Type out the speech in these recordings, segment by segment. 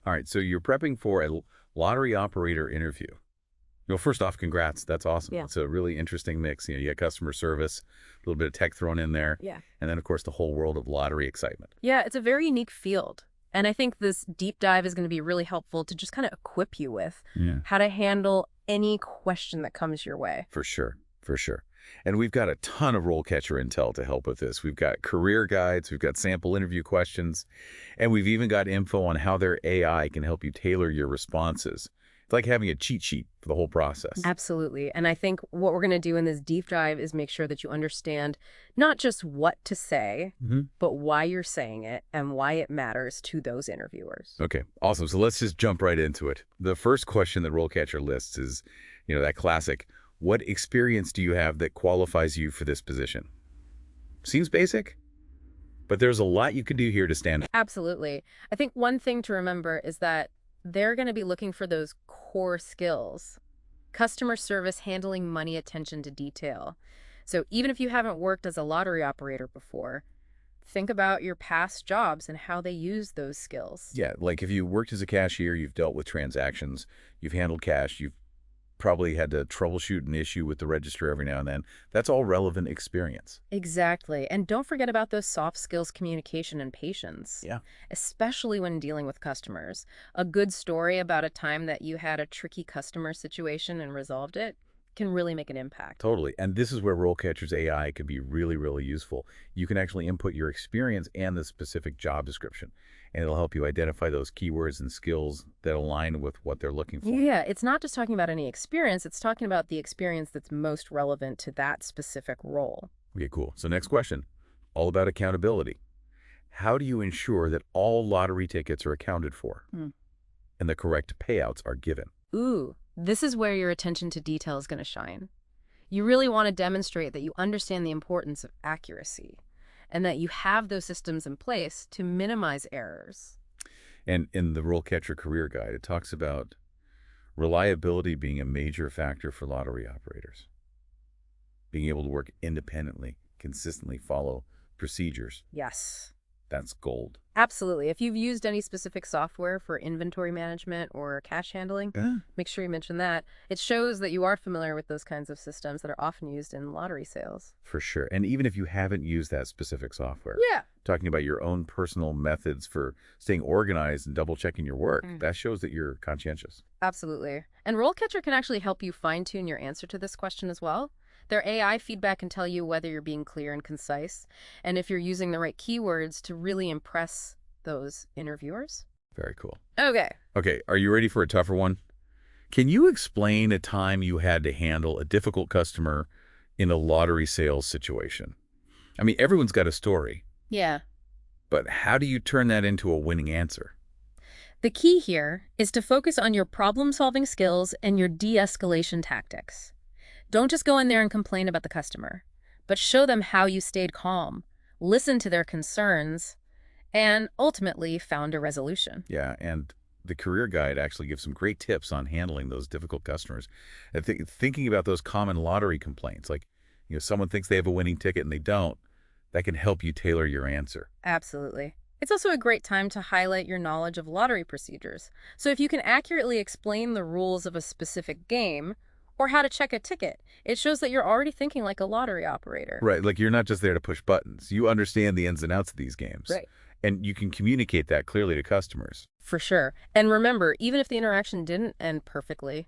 All right, so you're prepping for a lottery operator interview. Well, first off, congrats. That's awesome. Yeah. It's a really interesting mix. You got customer service, a little bit of tech thrown in there, Yeah. and then, of course, the whole world of lottery excitement. Yeah, it's a very unique field. And I think this deep dive is going to be really helpful to just kind of equip you with Yeah. how to handle any question that comes your way. For sure, for sure. And we've got a ton of RoleCatcher intel to help with this. We've got career guides, we've got sample interview questions, and we've even got info on how their AI can help you tailor your responses. It's like having a cheat sheet for the whole process. Absolutely. And I think what we're going to do in this deep dive is make sure that you understand not just what to say, but why you're saying it and why it matters to those interviewers. Okay, awesome. So let's just jump right into it. The first question that RoleCatcher lists is, that classic, what experience do you have that qualifies you for this position? Seems basic, but there's a lot you can do here to stand out. Absolutely. I think one thing to remember is that they're going to be looking for those core skills: customer service, handling money, attention to detail. So even if you haven't worked as a lottery operator before, think about your past jobs and how they use those skills. Yeah, like if you worked as a cashier, you've dealt with transactions, you've handled cash, you've probably had to troubleshoot an issue with the register every now and then. That's all relevant experience. Exactly. And don't forget about those soft skills, communication and patience. Yeah. Especially when dealing with customers. A good story about a time that you had a tricky customer situation and resolved it can really make an impact. Totally. And this is where RoleCatcher's AI can be really, really useful. You can actually input your experience and the specific job description, and it'll help you identify those keywords and skills that align with what they're looking for. Yeah, it's not just talking about any experience, it's talking about the experience that's most relevant to that specific role. Okay, cool. So next question, all about accountability. How do you ensure that all lottery tickets are accounted for and the correct payouts are given? Ooh, this is where your attention to detail is going to shine. You really want to demonstrate that you understand the importance of accuracy and that you have those systems in place to minimize errors. And in the RoleCatcher Career Guide, it talks about reliability being a major factor for lottery operators. Being able to work independently, consistently follow procedures. Yes. That's gold. Absolutely. If you've used any specific software for inventory management or cash handling, make sure you mention that. It shows that you are familiar with those kinds of systems that are often used in lottery sales. For sure. And even if you haven't used that specific software, talking about your own personal methods for staying organized and double-checking your work, that shows that you're conscientious. Absolutely. And RoleCatcher can actually help you fine-tune your answer to this question as well. Their AI feedback can tell you whether you're being clear and concise, and if you're using the right keywords to really impress those interviewers. Very cool. Okay. Okay, are you ready for a tougher one? Can you explain a time you had to handle a difficult customer in a lottery sales situation? I mean, everyone's got a story. Yeah. But how do you turn that into a winning answer? The key here is to focus on your problem-solving skills and your de-escalation tactics. Don't just go in there and complain about the customer, but show them how you stayed calm, listened to their concerns, and ultimately found a resolution. Yeah, and the career guide actually gives some great tips on handling those difficult customers. Thinking about those common lottery complaints, like someone thinks they have a winning ticket and they don't, that can help you tailor your answer. Absolutely. It's also a great time to highlight your knowledge of lottery procedures. So if you can accurately explain the rules of a specific game, or how to check a ticket, it shows that you're already thinking like a lottery operator. Right, like you're not just there to push buttons. You understand the ins and outs of these games. Right. And you can communicate that clearly to customers. For sure. And remember, even if the interaction didn't end perfectly,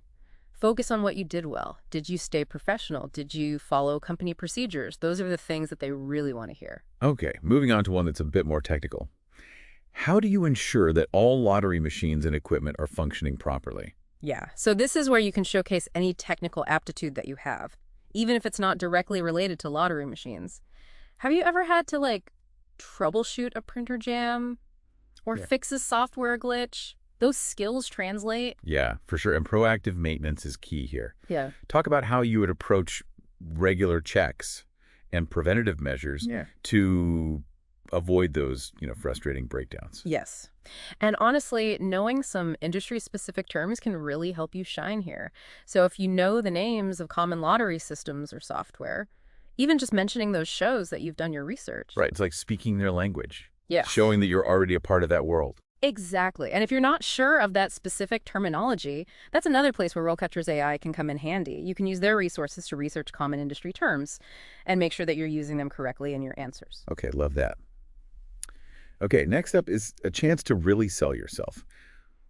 focus on what you did well. Did you stay professional? Did you follow company procedures? Those are the things that they really want to hear. Okay, moving on to one that's a bit more technical. How do you ensure that all lottery machines and equipment are functioning properly? Yeah, so this is where you can showcase any technical aptitude that you have, even if it's not directly related to lottery machines. Have you ever had to, troubleshoot a printer jam or fix a software glitch? Those skills translate. Yeah, for sure. And proactive maintenance is key here. Yeah. Talk about how you would approach regular checks and preventative measures to avoid those, frustrating breakdowns. Yes. And honestly, knowing some industry-specific terms can really help you shine here. So if you know the names of common lottery systems or software, even just mentioning those shows that you've done your research. Right. It's like speaking their language. Yeah. Showing that you're already a part of that world. Exactly. And if you're not sure of that specific terminology, that's another place where RoleCatcher's AI can come in handy. You can use their resources to research common industry terms and make sure that you're using them correctly in your answers. Okay, love that. Okay, next up is a chance to really sell yourself.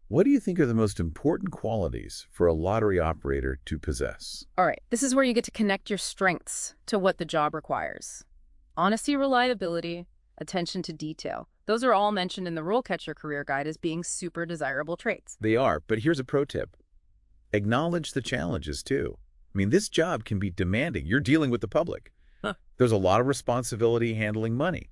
What do you think are the most important qualities for a lottery operator to possess? All right, this is where you get to connect your strengths to what the job requires. Honesty, reliability, attention to detail. Those are all mentioned in the RoleCatcher Career Guide as being super desirable traits. They are, but here's a pro tip. Acknowledge the challenges, too. I mean, this job can be demanding. You're dealing with the public. Huh. There's a lot of responsibility handling money.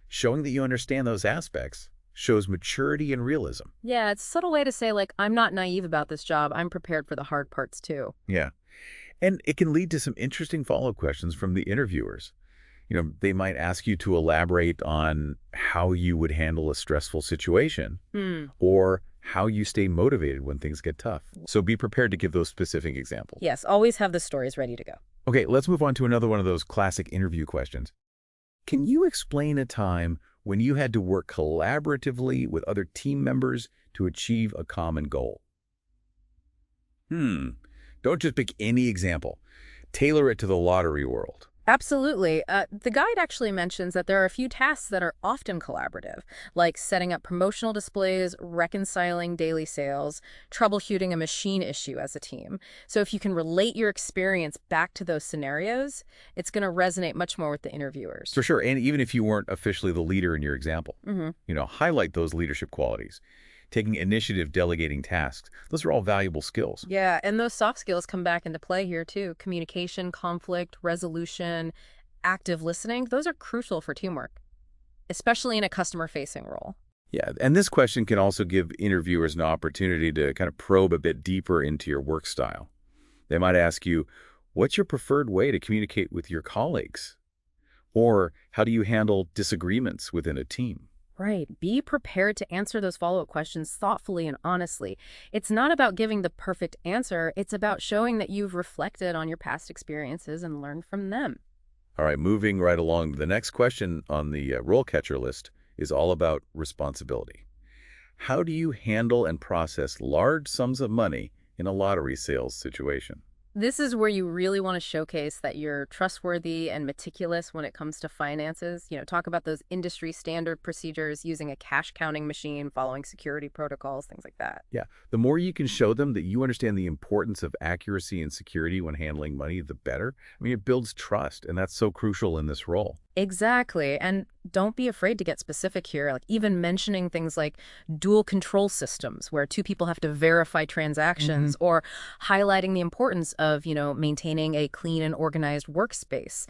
Showing that you understand those aspects shows maturity and realism. Yeah, it's a subtle way to say, like, I'm not naive about this job. I'm prepared for the hard parts, too. Yeah. And it can lead to some interesting follow-up questions from the interviewers. They might ask you to elaborate on how you would handle a stressful situation or how you stay motivated when things get tough. So be prepared to give those specific examples. Yes, always have the stories ready to go. Okay, let's move on to another one of those classic interview questions. Can you explain a time when you had to work collaboratively with other team members to achieve a common goal? Don't just pick any example. Tailor it to the lottery world. Absolutely. The guide actually mentions that there are a few tasks that are often collaborative, like setting up promotional displays, reconciling daily sales, troubleshooting a machine issue as a team. So if you can relate your experience back to those scenarios, it's going to resonate much more with the interviewers. For sure, and even if you weren't officially the leader in your example, highlight those leadership qualities. Taking initiative, delegating tasks. Those are all valuable skills. Yeah, and those soft skills come back into play here too. Communication, conflict, resolution, active listening, those are crucial for teamwork, especially in a customer-facing role. Yeah, and this question can also give interviewers an opportunity to kind of probe a bit deeper into your work style. They might ask you, what's your preferred way to communicate with your colleagues? Or how do you handle disagreements within a team? Right. Be prepared to answer those follow-up questions thoughtfully and honestly. It's not about giving the perfect answer. It's about showing that you've reflected on your past experiences and learned from them. All right, moving right along. The next question on the RoleCatcher list is all about responsibility. How do you handle and process large sums of money in a lottery sales situation? This is where you really want to showcase that you're trustworthy and meticulous when it comes to finances. Talk about those industry standard procedures, using a cash counting machine, following security protocols, things like that. Yeah, the more you can show them that you understand the importance of accuracy and security when handling money, the better. I mean, it builds trust, and that's so crucial in this role. Exactly. And don't be afraid to get specific here, like even mentioning things like dual control systems where two people have to verify transactions or highlighting the importance of, maintaining a clean and organized workspace.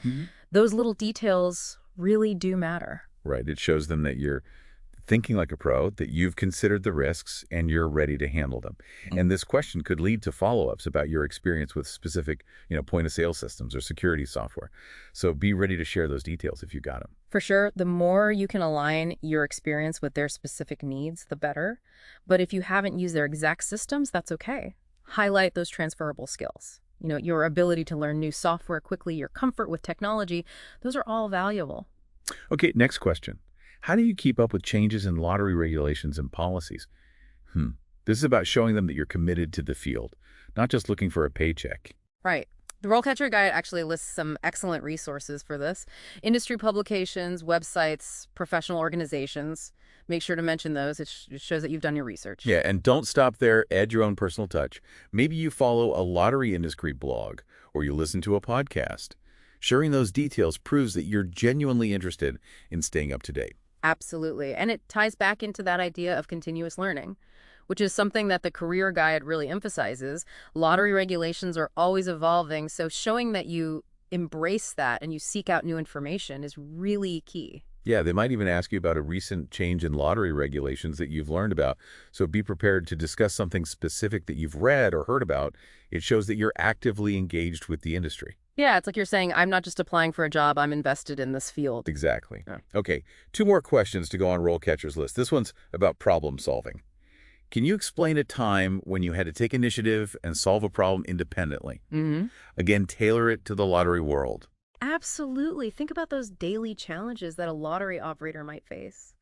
Those little details really do matter. Right. It shows them that you're thinking like a pro, that you've considered the risks and you're ready to handle them. And this question could lead to follow-ups about your experience with specific, point-of-sale systems or security software. So be ready to share those details if you got them. For sure, the more you can align your experience with their specific needs, the better. But if you haven't used their exact systems, that's okay. Highlight those transferable skills. Your ability to learn new software quickly, your comfort with technology, those are all valuable. Okay, next question. How do you keep up with changes in lottery regulations and policies? This is about showing them that you're committed to the field, not just looking for a paycheck. Right. The RoleCatcher Guide actually lists some excellent resources for this. Industry publications, websites, professional organizations. Make sure to mention those. It shows that you've done your research. Yeah, and don't stop there. Add your own personal touch. Maybe you follow a lottery industry blog or you listen to a podcast. Sharing those details proves that you're genuinely interested in staying up to date. Absolutely. And it ties back into that idea of continuous learning, which is something that the Career Guide really emphasizes. Lottery regulations are always evolving, so showing that you embrace that and you seek out new information is really key. Yeah, they might even ask you about a recent change in lottery regulations that you've learned about. So be prepared to discuss something specific that you've read or heard about. It shows that you're actively engaged with the industry. Yeah, it's like you're saying, I'm not just applying for a job, I'm invested in this field. Exactly. Yeah. Okay, 2 more questions to go on RoleCatcher's list. This one's about problem solving. Can you explain a time when you had to take initiative and solve a problem independently? Again, tailor it to the lottery world. Absolutely. Think about those daily challenges that a lottery operator might face,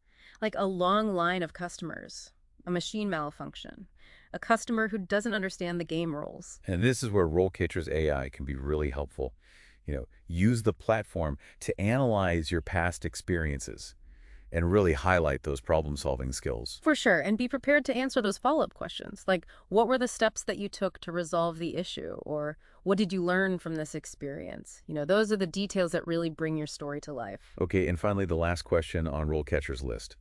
like a long line of customers, a machine malfunction, a customer who doesn't understand the game rules. And this is where RoleCatcher's AI can be really helpful. Use the platform to analyze your past experiences and really highlight those problem-solving skills. For sure, and be prepared to answer those follow-up questions, like what were the steps that you took to resolve the issue, or what did you learn from this experience? Those are the details that really bring your story to life. Okay, and finally, the last question on RoleCatcher's list.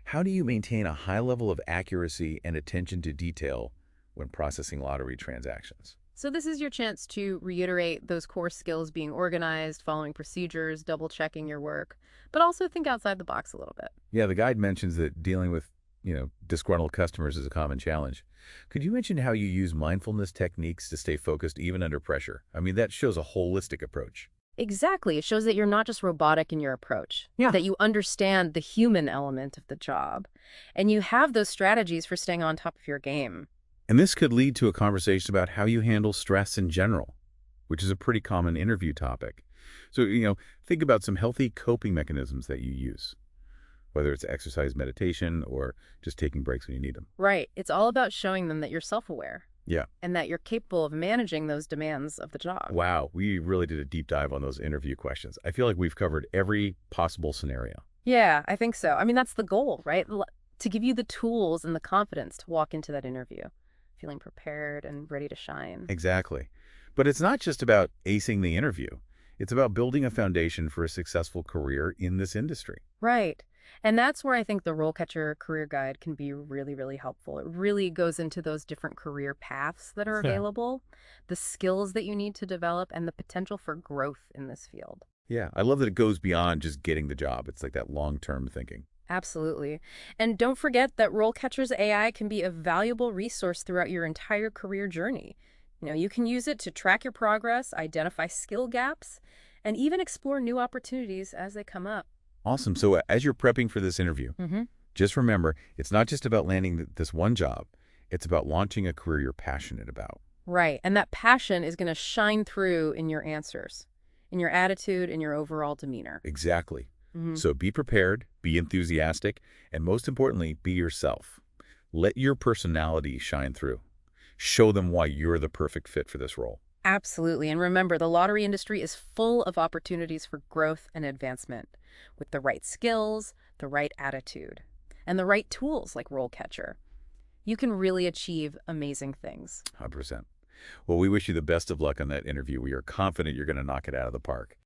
How do you maintain a high level of accuracy and attention to detail when processing lottery transactions? So this is your chance to reiterate those core skills: being organized, following procedures, double-checking your work, but also think outside the box a little bit. Yeah, the guide mentions that dealing with, disgruntled customers is a common challenge. Could you mention how you use mindfulness techniques to stay focused even under pressure? I mean, that shows a holistic approach. Exactly. It shows that you're not just robotic in your approach, Yeah. that you understand the human element of the job, and you have those strategies for staying on top of your game. And this could lead to a conversation about how you handle stress in general, which is a pretty common interview topic. So, think about some healthy coping mechanisms that you use, whether it's exercise, meditation, or just taking breaks when you need them. Right. It's all about showing them that you're self-aware Yeah. and that you're capable of managing those demands of the job. Wow, we really did a deep dive on those interview questions. I feel like we've covered every possible scenario. Yeah, I think so. I mean, that's the goal, right? To give you the tools and the confidence to walk into that interview, feeling prepared and ready to shine. Exactly. But it's not just about acing the interview. It's about building a foundation for a successful career in this industry. Right. And that's where I think the RoleCatcher Career Guide can be really, really helpful. It really goes into those different career paths that are Yeah. available, the skills that you need to develop, and the potential for growth in this field. Yeah, I love that it goes beyond just getting the job. It's like that long-term thinking. Absolutely. And don't forget that RoleCatcher's AI can be a valuable resource throughout your entire career journey. You can use it to track your progress, identify skill gaps, and even explore new opportunities as they come up. Awesome. So as you're prepping for this interview, Mm-hmm. just remember, it's not just about landing this one job. It's about launching a career you're passionate about. Right. And that passion is going to shine through in your answers, in your attitude, in your overall demeanor. Exactly. Mhm. So be prepared, be enthusiastic, and most importantly, be yourself. Let your personality shine through. Show them why you're the perfect fit for this role. Absolutely. And remember, the lottery industry is full of opportunities for growth and advancement. With the right skills, the right attitude, and the right tools like RoleCatcher, you can really achieve amazing things. 100%. Well, we wish you the best of luck on that interview. We are confident you're going to knock it out of the park.